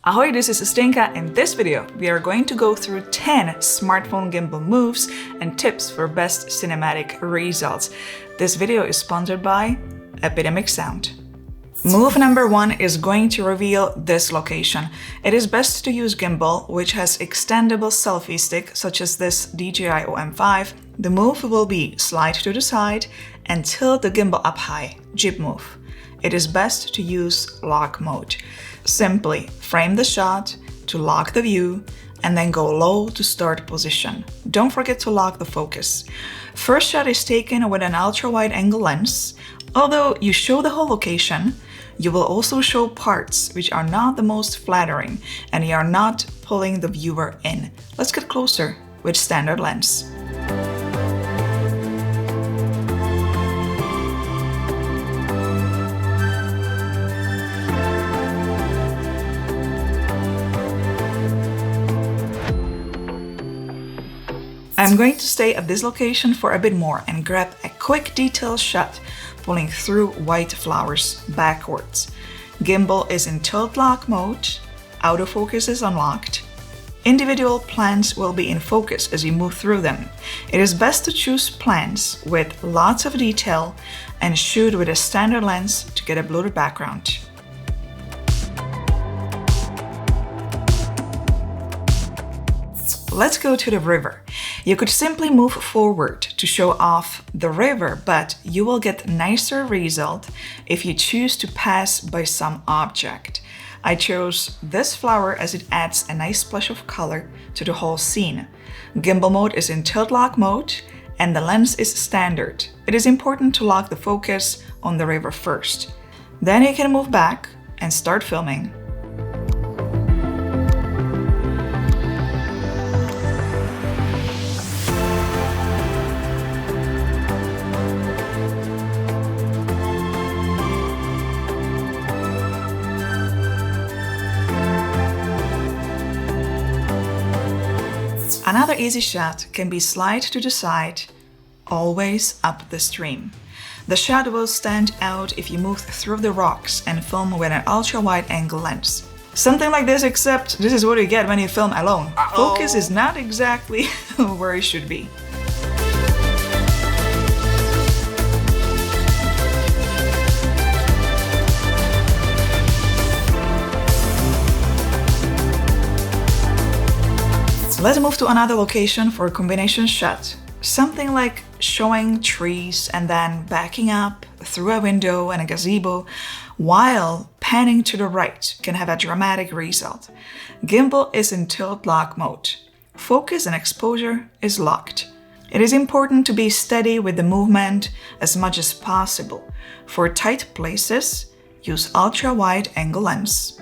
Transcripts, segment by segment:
Ahoy, this is Zdenka. In this video, we are going to go through 10 smartphone gimbal moves and tips for best cinematic results. This video is sponsored by Epidemic Sound. Move number 1 is going to reveal this location. It is best to use gimbal, which has extendable selfie stick, such as this DJI OM 5. The move will be slide to the side and tilt the gimbal up high, jib move. It is best to use lock mode. Simply frame the shot to lock the view and then go low to start position. Don't forget to lock the focus. First shot is taken with an ultra-wide angle lens. Although you show the whole location, you will also show parts which are not the most flattering and you are not pulling the viewer in. Let's get closer with standard lens. I'm going to stay at this location for a bit more and grab a quick detail shot pulling through white flowers backwards. Gimbal is in tilt lock mode, autofocus is unlocked. Individual plants will be in focus as you move through them. It is best to choose plants with lots of detail and shoot with a standard lens to get a blurred background. Let's go to the river. You could simply move forward to show off the river, but you will get nicer result if you choose to pass by some object. I chose this flower as it adds a nice splash of color to the whole scene. Gimbal mode is in tilt lock mode and the lens is standard. It is important to lock the focus on the river first. Then you can move back and start filming. Another easy shot can be slide to the side, always up the stream. The shot will stand out if you move through the rocks and film with an ultra-wide angle lens. Something like this, except this is what you get when you film alone. Focus is not exactly where it should be. Let's move to another location for a combination shot. Something like showing trees and then backing up through a window and a gazebo while panning to the right can have a dramatic result. Gimbal is in tilt lock mode. Focus and exposure is locked. It is important to be steady with the movement as much as possible. For tight places, use ultra-wide angle lens.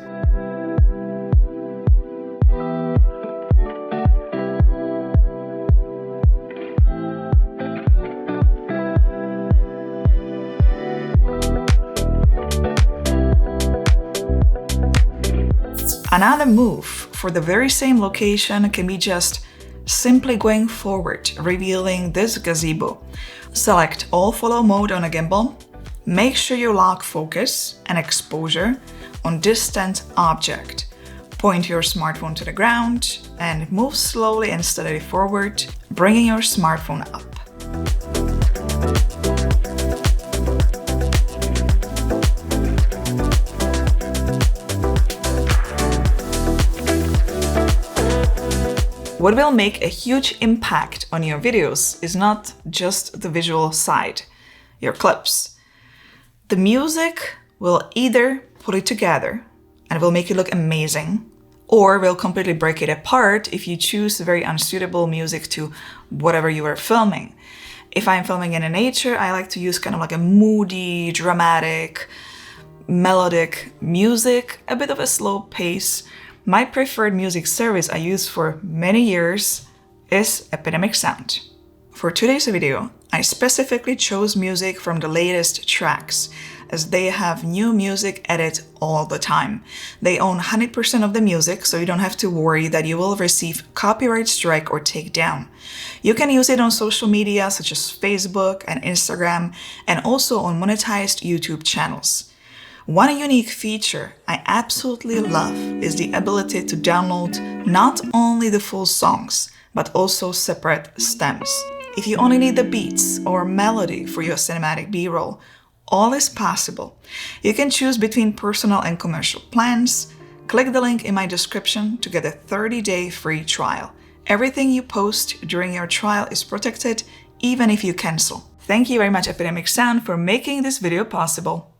Another move for the very same location can be just simply going forward, revealing this gazebo. Select all follow mode on a gimbal. Make sure you lock focus and exposure on distant object. Point your smartphone to the ground and move slowly and steadily forward, bringing your smartphone up. What will make a huge impact on your videos is not just the visual side, your clips. The music will either put it together and will make it look amazing, or will completely break it apart if you choose very unsuitable music to whatever you are filming. If I'm filming in nature, I like to use kind of like a moody, dramatic, melodic music, a bit of a slow pace. My preferred music service I used for many years is Epidemic Sound. For today's video, I specifically chose music from the latest tracks, as they have new music added all the time. They own 100% of the music, so you don't have to worry that you will receive copyright strike or takedown. You can use it on social media such as Facebook and Instagram, and also on monetized YouTube channels. One unique feature I absolutely love is the ability to download not only the full songs, but also separate stems. If you only need the beats or melody for your cinematic B-roll, all is possible. You can choose between personal and commercial plans. Click the link in my description to get a 30-day free trial. Everything you post during your trial is protected, even if you cancel. Thank you very much, Epidemic Sound, for making this video possible.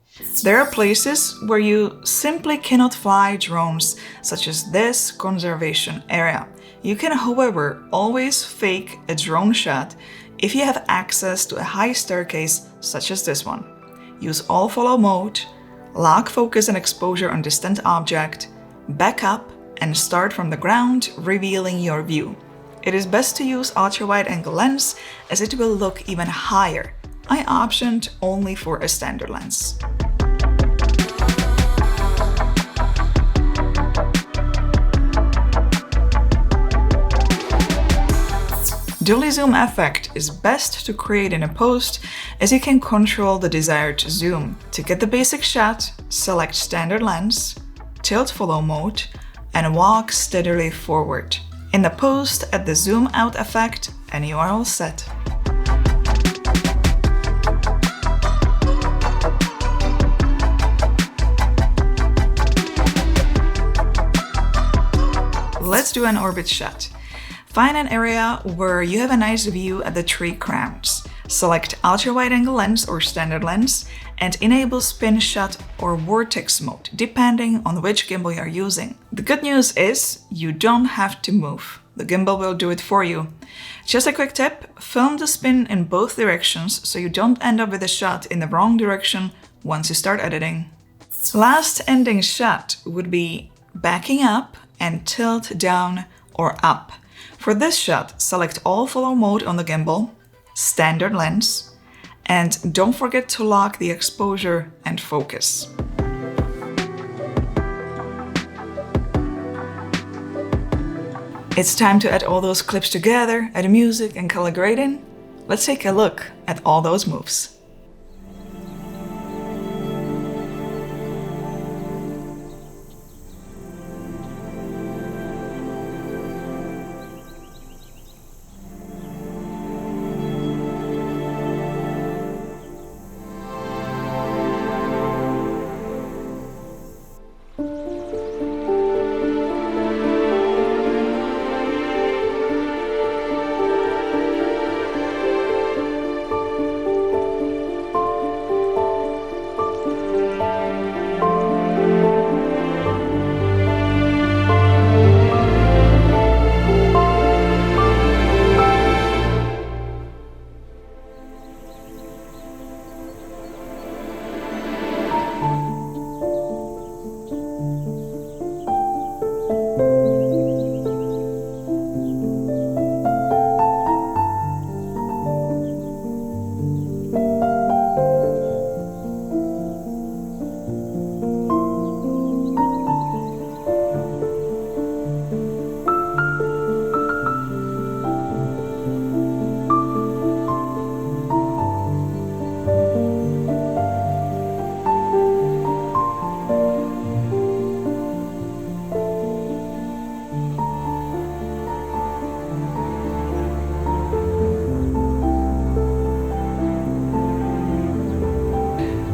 There are places where you simply cannot fly drones, such as this conservation area. You can, however, always fake a drone shot if you have access to a high staircase such as this one. Use all follow mode, lock focus and exposure on distant object, back up and start from the ground, revealing your view. It is best to use ultra-wide angle lens as it will look even higher. I optioned only for a standard lens. Dolly zoom effect is best to create in a post as you can control the desired zoom. To get the basic shot, select standard lens, tilt follow mode, and walk steadily forward. In the post, add the zoom out effect and you are all set. Let's do an orbit shot. Find an area where you have a nice view at the tree crowns. Select ultra-wide-angle lens or standard lens and enable spin shot or vortex mode, depending on which gimbal you're using. The good news is you don't have to move. The gimbal will do it for you. Just a quick tip, film the spin in both directions so you don't end up with a shot in the wrong direction once you start editing. Last ending shot would be backing up and tilt down or up. For this shot, select all follow mode on the gimbal, standard lens, and don't forget to lock the exposure and focus. It's time to add all those clips together, add music and color grading. Let's take a look at all those moves.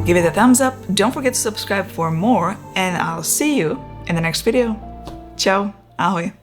Give it a thumbs up, don't forget to subscribe for more, and I'll see you in the next video. Ciao, ahoj.